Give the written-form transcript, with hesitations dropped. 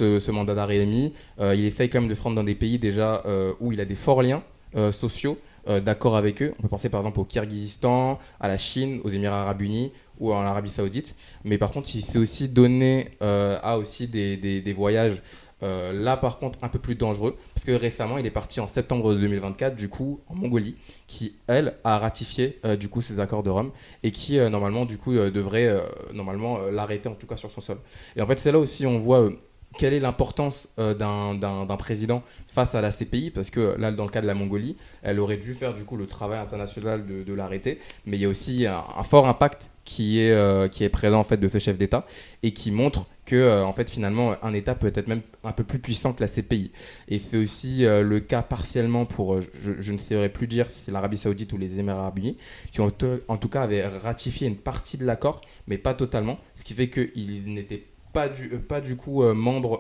ce mandat d'arrêt est mis, il essaye quand même de se rendre dans des pays déjà où il a des forts liens sociaux, d'accord avec eux. On peut penser par exemple au Kirghizistan, à la Chine, aux Émirats Arabes Unis ou en Arabie Saoudite. Mais par contre, il s'est aussi donné à aussi des voyages là par contre un peu plus dangereux, parce que récemment il est parti en septembre 2024 du coup en Mongolie, qui elle a ratifié du coup ces accords de Rome et qui normalement du coup devrait normalement l'arrêter en tout cas sur son sol. Et en fait c'est là aussi on voit quelle est l'importance d'un président face à la CPI, parce que là dans le cas de la Mongolie elle aurait dû faire du coup le travail international de l'arrêter, mais il y a aussi un fort impact qui est présent en fait de ce chef d'État et qui montre que en fait finalement un État peut être même un peu plus puissant que la CPI. Et c'est aussi le cas partiellement pour, je ne saurais plus dire si c'est l'Arabie Saoudite ou les Émirats Arabes Unis, qui en tout cas avaient ratifié une partie de l'accord, mais pas totalement, ce qui fait qu'ils n'étaient pas du coup membre